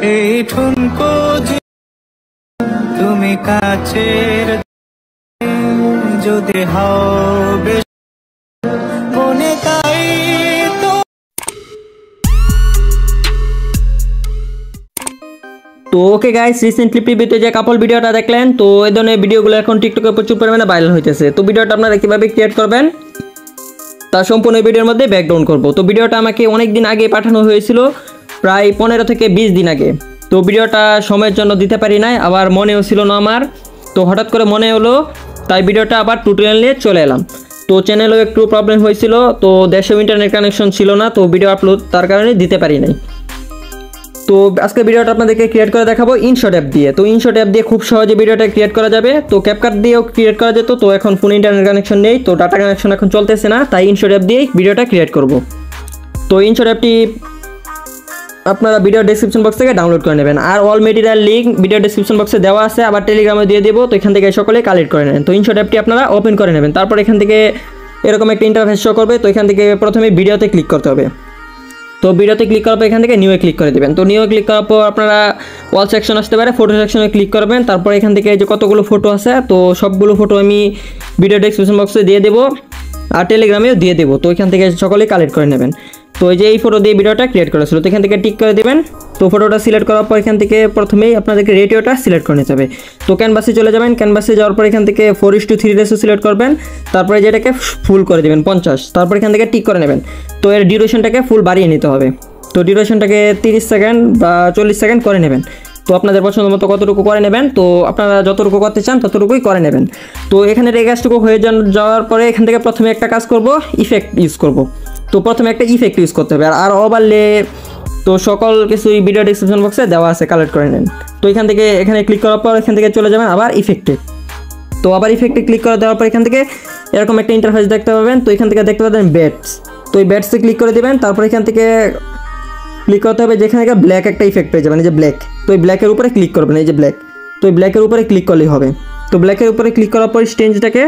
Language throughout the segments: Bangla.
এই ঠুনকো তুমি কাছের যদি হবে মনে তাই তো ওকে গাইস, রিসেন্টলি প্রিভিউতে যে কাপল ভিডিওটা দেখলেন, তো এই ধরনের ভিডিওগুলো এখন টিকটকে প্রচুর পরিমাণে ভাইরাল হইতেছে। তো ভিডিওটা আপনারা কিভাবে ক্রিয়েট করবেন তার সম্পূর্ণ ভিডিওর মধ্যে ব্যাকগ্রাউন্ড করব। তো ভিডিওটা আমাকে অনেক দিন আগে পাঠানো হয়েছিল, প্রায় 15 থেকে 20 দিন আগে। তো ভিডিওটা সময়ের জন্য দিতে পারি নাই, আবার মনেও ছিল না আমার। তো হঠাৎ করে মনে হলো, তাই ভিডিওটা আবার টিউটোরিয়াল নিয়ে চলে এলাম। তো চ্যানেলেও একটু প্রবলেম হয়েছিল, তো দেশেও ইন্টারনেট কানেকশন ছিল না, তো ভিডিও আপলোড তার কারণে দিতে পারি নাই। তো আজকে ভিডিওটা আপনাদেরকে ক্রিয়েট করে দেখাবো ইনশট অ্যাপ দিয়ে। তো ইনশট অ্যাপ দিয়ে খুব সহজে ভিডিওটা ক্রিয়েট করা যাবে। তো ক্যাপকাট দিয়েও ক্রিয়েট করা যেত, তো এখন ফোনে ইন্টারনেট কানেকশন নেই, তো ডাটা কানেকশন এখন চলতেছে না, তাই ইনশট অ্যাপ দিয়েই ভিডিওটা ক্রিয়েট করব। তো ইনশট অ্যাপটি আপনারা ভিডিও ডেসক্রিপশন বক্স থেকে ডাউনলোড করে নেবেন, আর all material link video description বক্সে দেওয়া আছে, আবার টেলিগ্রামে দিয়ে দেবো। তো এখান থেকে সকলে কালেক্ট করে নেবেন। তো ইনশট অ্যাপটি আপনারা ওপেন করে নেবেন, তারপর এখান থেকে এরকম একটা ইন্টারফেস শো করবে। তো এখান থেকে প্রথমে ভিডিওতে ক্লিক করতে হবে। তো ভিডিওতে ক্লিক করার পর এখান থেকে নিউয়ে ক্লিক করে দেবেন। তো নিউয়ে ক্লিক করার পর আপনারা ওয়াল সেকশন আসতে পারে, ফটো সেকশনে ক্লিক করবেন। তারপর এখান থেকে যে কতগুলো ফটো আছে, তো সবগুলো ফটো আমি ভিডিও ডেসক্রিপশন বক্সে দিয়ে দেবো, আর টেলিগ্রামেও দিয়ে দেবো। তো এখান থেকে সকলেই কালেক্ট করে নেবেন। তো এই যে এই ফটো দিয়ে ভিডিওটা ক্রিয়েট করেছিল, তো এখান থেকে টিক করে দেবেন। তো ফটোটা সিলেক্ট করার পর এখান থেকে প্রথমেই আপনাদেরকে রেটিওটা সিলেক্ট করে নিতে হবে। তো ক্যানভাসে চলে যাবেন, ক্যানভাসে যাওয়ার পর এখান থেকে 4:3 রেশিও সিলেক্ট করবেন। তারপরে যেটাকে ফুল করে দেবেন 50। তারপর এখান থেকে টিক করে নেবেন। তো এর ডিউরেশনটাকে ফুল বাড়িয়ে নিতে হবে। তো ডিউরেশনটাকে 30 সেকেন্ড বা 40 সেকেন্ড করে নেবেন। তো আপনাদের পছন্দ মতো কতটুকু করে নেবেন, তো আপনারা যতটুকু করতে চান ততটুকুই করে নেবেন। তো এখানে এই কাজটুকু হয়ে যাওয়ার পরে এখান থেকে প্রথমে একটা কাজ করব, ইফেক্ট ইউজ করব। তো প্রথমে একটা ইফেক্ট ইউজ করতে হবে, আর ওভারলে তো সকল কিছুই ভিডিও ডেসক্রিপশন বক্সে দেওয়া আছে, কালেক্ট করে নেন। তো এখান থেকে এখানে ক্লিক করার পর এখান থেকে চলে যাবেন আবার ইফেক্টে। তো আবার ইফেক্টে ক্লিক করে দেওয়ার পর এখান থেকে এরকম একটা ইন্টারফেস দেখতে পাবেন। তো এখান থেকে দেখতে পাবেন ব্যাটস। তো এই ব্যাটসে ক্লিক করে দেবেন। তারপর এখান থেকে ক্লিক করতে হবে, যেখানে ব্ল্যাক একটা ইফেক্ট পেয়ে যাবেন, এই যে ব্ল্যাক। তো এই ব্ল্যাকের উপরে ক্লিক করবেন, এই যে ব্ল্যাক। তো এই ব্ল্যাকের উপরে ক্লিক করলেই হবে। তো ব্ল্যাকের উপরে ক্লিক করার পর স্টেঞ্জটাকে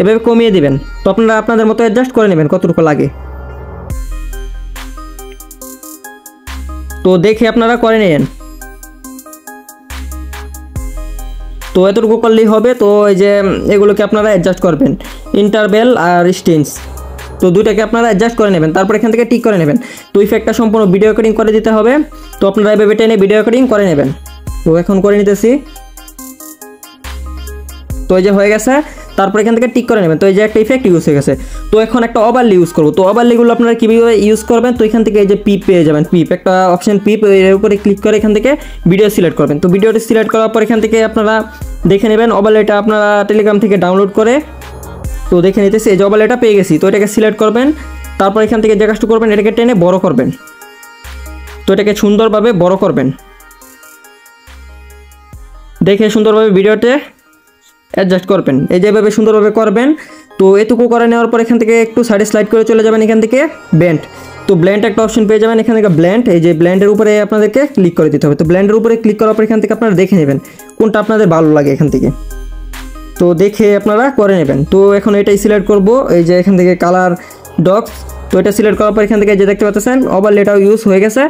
এভাবে কমিয়ে দিবেন। তো আপনারা আপনাদের মতো অ্যাডজাস্ট করে নেবেন কতটুকু লাগে। তো দেখে আপনারা করে নেন। তো এতটুকু করলেই হবে। তো এই যে এগুলোকে আপনারা অ্যাডজাস্ট করবেন, ইন্টারভেল আর স্টেঞ্জ। তো দুইটাকে আপনারা অ্যাডজাস্ট করে নেবেন। তারপর এখান থেকে টিক করে নেবেন। তো ইফেক্টটা সম্পূর্ণ ভিডিও রেকর্ডিং করে দিতে হবে। তো আপনারা এভাবে টেনে ভিডিও রেকর্ডিং করে নেবেন। তো এখন করে নিতেছি। তো এই যে হয়ে গেছে। তারপর এখান থেকে টিক করে নেবেন। তো এই যে একটা ইফেক্ট ইউজ হয়ে গেছে। তো এখন একটা ওভারলে ইউজ করবো। তো ওভারলেগুলো আপনারা কীভাবে ইউজ করবেন, তো এখান থেকে এই যে পিপ পেয়ে যাবেন, পিপ একটা অপশন, পিপ এর উপরে ক্লিক করে এখান থেকে ভিডিও সিলেক্ট করবেন। তো ভিডিওটি সিলেক্ট করার পর এখান থেকে আপনারা দেখে নেবেন ওভারলেটা আপনারা টেলিগ্রাম থেকে ডাউনলোড করে। তো দেখে নিতেছি এই যে ওভারলেটা পেয়ে গেছি। তো এটাকে সিলেক্ট করবেন। তারপর এখান থেকে যে কাজটা করবেন, এটাকে টেনে বড় করবেন। তো এটাকে সুন্দরভাবে বড় করবেন, দেখে সুন্দরভাবে ভিডিওতে অ্যাডজাস্ট করবেন। এই যেভাবে সুন্দরভাবে করবেন। তো এটুকু করে নেওয়ার পর এখান থেকে একটু সাইডে স্লাইড করে চলে যাবেন এখান থেকে ব্লেন্ড। তো ব্লেন্ড একটা অপশন পেয়ে যাবেন এখান থেকে ব্লেন্ড। এই যে ব্লেন্ডের উপরে আপনাদেরকে ক্লিক করে দিতে হবে। তো ব্লেন্ডের উপরে ক্লিক করার পর এখান থেকে আপনারা দেখে নেবেন কোনটা আপনাদের ভালো লাগে এখান থেকে। তো দেখে আপনারা করে নেবেন। তো এখন এটাই সিলেক্ট করব, এই যে এখান থেকে কালার ডক্স। তো এটা সিলেক্ট করার পর এখান থেকে যে দেখতে পাচ্ছেন ওভারলেটাও ইউজ হয়ে গেছে।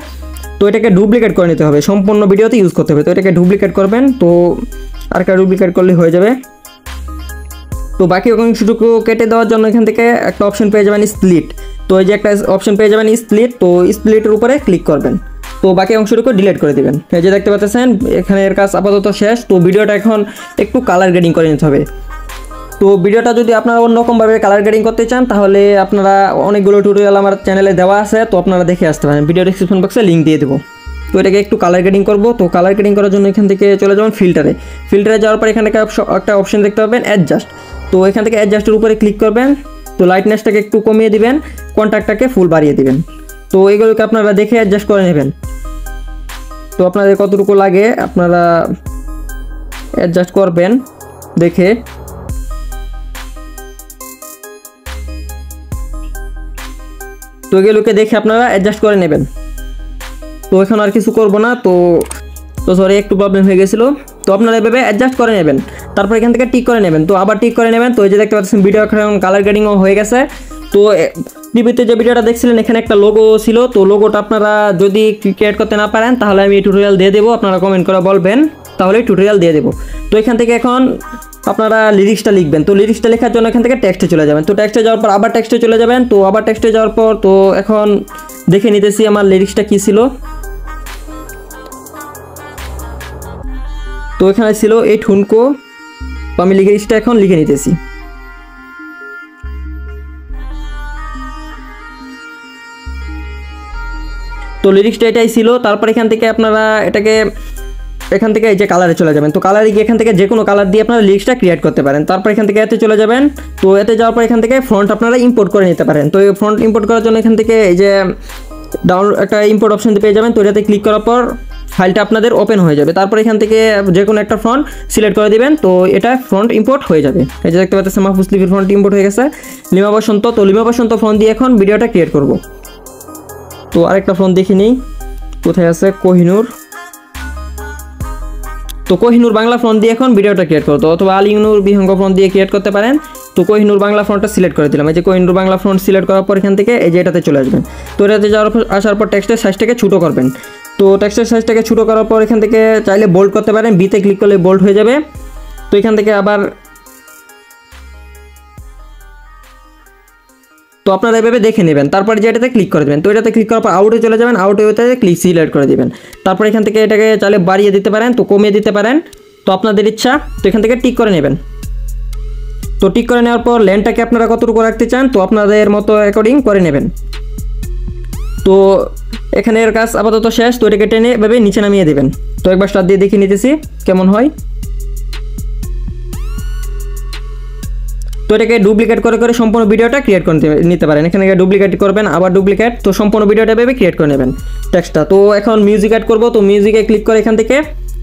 তো এটাকে ডুপ্লিকেট করে নিতে হবে, সম্পূর্ণ ভিডিওতে ইউজ করতে হবে। তো এটাকে ডুপ্লিকেট করবেন। তো আর একটা ডুপ্লিকেট করলে হয়ে যাবে। তো বাকি অংশটুকু কেটে দেওয়ার জন্য এখান থেকে একটা অপশন পেয়ে যাবেন স্প্লিট। তো এই যে একটা অপশন পেয়ে যাবেন স্প্লিট। তো স্প্লিটের উপরে ক্লিক করবেন। তো বাকি অংশটুকু ডিলিট করে দিবেন। এই যে দেখতে পাচ্ছেন এখানে এর কাজ আপাতত শেষ। তো ভিডিওটা এখন একটু কালার গ্রেডিং করে নিতে হবে। তো ভিডিওটা যদি আপনারা অন্যরকমভাবে কালার গ্রেডিং করতে চান, তাহলে আপনারা অনেকগুলো টিউটোরিয়াল আমার চ্যানেলে দেওয়া আছে, তো আপনারা দেখে আসতে পারেন। ভিডিও ডেসক্রিপশন বক্সে লিঙ্ক দিয়ে দেবো। তো এটাকে একটু কালার গ্রেডিং করবো। তো কালার গ্রেডিং করার জন্য এখান থেকে চলে যাবেন ফিল্টারে। ফিল্টারে যাওয়ার পর এখানে একটা অপশন দেখতে পাবেন অ্যাডজাস্ট। তো এখান থেকে অ্যাডজাস্টের উপরে ক্লিক করবেন। তো লাইটনেসটাকে একটু কমিয়ে দিবেন, কন্ট্রাস্টটাকে ফুল বাড়িয়ে দিবেন। তো এগুলোকে আপনারা দেখে অ্যাডজাস্ট করে নেবেন। তো আপনাদের কতটুকু লাগে আপনারা অ্যাডজাস্ট করবেন দেখে। তো এগুলোকে দেখে আপনারা অ্যাডজাস্ট করে নেবেন। তো এখন আর কিছু করব না। তো সরি, একটু প্রবলেম হয়ে গেছিলো। তো আপনারা এভাবে অ্যাডজাস্ট করে নেবেন। তারপর এখান থেকে টিক করে নেবেন। তো আবার টিক করে নেবেন। তো এই যে দেখতে পাচ্ছেন ভিডিও এখন কালার গ্রেডিংও হয়ে গেছে। তো প্রিভিউতে যে ভিডিওটা দেখছিলেন এখানে একটা লোগো ছিল, তো লোগোটা আপনারা যদি ক্রিয়েট করতে না পারেন তাহলে আমি টিউটোরিয়াল দিয়ে দেবো, আপনারা কমেন্ট করে বলবেন, তাহলে টিউটোরিয়াল দিয়ে দেবো। তো এখান থেকে এখন আপনারা লিরিক্সটা লিখবেন। তো লিরিক্সটা লেখার জন্য এখান থেকে টেক্সটে চলে যাবেন। তো টেক্সটে যাওয়ার পর আবার টেক্সটে চলে যাবেন। তো আবার টেক্সটে যাওয়ার পর তো এখন দেখে নিতেছি আমার লিরিক্সটা কী ছিল। তো এখানে ছিল এই ঠুনকো, তো আমি লিরিক্সটা এখন লিখে নিতেছি। তো লিরিক্সটা এটাই ছিল। তারপর এখান থেকে আপনারা এখান থেকে এই যে কালারে চলে যাবেন। তো কালারে গিয়ে এখান থেকে যে কোনো কালার দিয়ে আপনারা লিরিক্সটা ক্রিয়েট করতে পারেন। তারপর এখান থেকে এতে চলে যাবেন। তো এতে যাওয়ার পর এখান থেকে ফ্রন্ট আপনারা ইম্পোর্ট করে নিতে পারেন। তো এই ফ্রন্ট ইম্পোর্ট করার জন্য এখান থেকে এই যে ডাউনলোড একটা ইম্পোর্ট অপশন পেয়ে যাবেন। তো এটাতে ক্লিক করার পর ফাইলটা আপনাদের ওপেন হয়ে যাবে। তারপর এখান থেকে যে কোনো একটা ফ্রন্ট সিলেক্ট করে দিবেন। তো এটা ফ্রন্ট ইম্পোর্ট হয়ে যাবে। এই যে দেখতে পাচ্ছেন মাহফুজ লিপির ফ্রন্ট ইম্পোর্ট হয়ে গেছে। লিমা বসন্ত, তো লিমা বসন্ত ফ্রন্ট দিয়ে এখন ভিডিওটা ক্রিয়েট করব। তো আরেকটা ফ্রন্ট দেখে নিই কোথায় আছে, কোহিনুর। তো কোহিনুর বাংলা ফ্রন্ট দিয়ে এখন ভিডিওটা ক্রিয়েট করতো, অথবা আলিনুর বিহঙ্গ ফ্রন্ট দিয়ে ক্রিয়েট করতে পারেন। তো কোহিনুর বাংলা ফ্রন্টটা সিলেক্ট করে দিলাম। এই যে কোহিনুর বাংলা ফ্রন্ট সিলেক্ট করার পর এখান থেকে এই যে এটাতে চলে আসবেন। তো এটাতে আসার পর টেক্সটের সাইজটাকে ছোটো করবেন। তো টেক্সটের সাইজটাকে ছোটো করার পর এখান থেকে চাইলে বোল্ড করতে পারেন, বিতে ক্লিক করলে বোল্ড হয়ে যাবে। তো এখান থেকে আবার তো আপনারা এভাবে দেখে নেবেন। তারপর যে এটাতে ক্লিক করে দেবেন। তো এটাতে ক্লিক করার পর আউটে চলে যাবেন, আউটে ক্লিক সিলেক্ট করে দেবেন। তারপর এখান থেকে এটাকে চাইলে বাড়িয়ে দিতে পারেন, তো কমিয়ে দিতে পারেন, তো আপনাদের ইচ্ছা। তো এখান থেকে টিক করে নেবেন। তো টিক করে নেওয়ার পর লেনটাকে আপনারা কতটুকু রাখতে চান তো আপনাদের মতো অ্যাকর্ডিং করে নেবেন। তো এখানের কাজ আপাতত শেষ। তো এটাকে টেনে এভাবে নিচে নামিয়ে দেবেন। তো একবার স্টার্ট দিয়ে দেখিয়ে নিতেছি কেমন হয়। তো এটাকে ডুপ্লিকেট করে সম্পূর্ণ ভিডিওটা ক্রিয়েট করে নিতে পারেন। এখানে ডুপ্লিকেট করবেন, আবার ডুপ্লিকেট, তো সম্পূর্ণ ভিডিওটা ভেবে ক্রিয়েট করে নেবেন টেক্সটটা। তো এখন মিউজিক অ্যাড করব। তো মিউজিকে ক্লিক করে এখান থেকে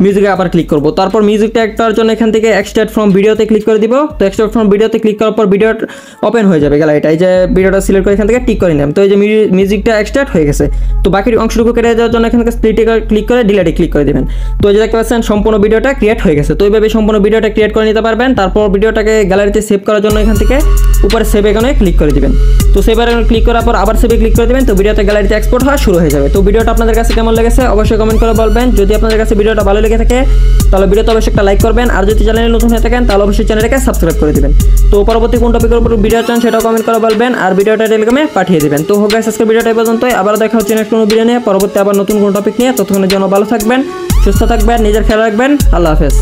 মিউজিকে আবার ক্লিক করব। তারপর মিউজিকটা অ্যাড করার জন্য এখান থেকে এক্সট্রাক্ট ফ্রম ভিডিওতে ক্লিক করে দিব। তো এক্সট্রাক্ট ফ্রম ভিডিওতে ক্লিক করার পর ভিডিও ওপেন হয়ে যাবে গ্যালারিটা। এই যে ভিডিওটা সিলেক্ট করে এখান থেকে টিক করে নিলাম। তো এই যে মিউজিকটা এক্সট্রাক্ট হয়ে গেছে। তো বাকি অংশটুকু কেটে দেওয়ার জন্য এখান থেকে স্প্লিটে ক্লিক করে ডিলেটে ক্লিক করে দেবেন। তো এই যে দেখতে পাচ্ছেন সম্পূর্ণ ভিডিওটা ক্রিয়েট হয়ে গেছে। তো এইভাবে সম্পূর্ণ ভিডিওটা ক্রিয়েট করে নিতে পারবেন। তারপর ভিডিওটাকে গ্যালারিতে সেভ করার জন্য এখান থেকে উপরে সেভ আইকনে ক্লিক করে দিবেন। তো সেভ আইকনে ক্লিক করার পর আবার সেভে ক্লিক করে দেবেন। তো ভিডিওটা গ্যালারিতে এক্সপোর্ট হওয়া শুরু হয়ে যাবে। তো ভিডিওটা আপনাদের কাছে কেমন লেগেছে অবশ্যই কমেন্ট করে বলবেন। যদি আপনাদের কাছে ভিডিওটা ভালো লেগে থাকে তাহলে ভিডিওতে অবশ্যই একটা লাইক করবেন। আর যদি চ্যানেলে নতুন হয়ে থাকেন তাহলে অবশ্যই চ্যানেলটাকে সাবস্ক্রাইব করে দিবেন। তো পরবর্তী কোন টপিকের উপর ভিডিও চান সেটাও কমেন্ট করে বলবেন, আর ভিডিওটা টেলিগ্রামে পাঠিয়ে দিবেন। তো হোক গাইস, আজকে ভিডিওটা এই পর্যন্তই। আবার দেখা হচ্ছে নেক্সট কোনো ভিডিও নিয়ে, পরবর্তী আবার নতুন কোনো টপিক নিয়ে। ততক্ষণের জন্য ভালো থাকবেন, সুস্থ থাকবেন, নিজের খেয়াল রাখবেন। আল্লাহ হাফেজ।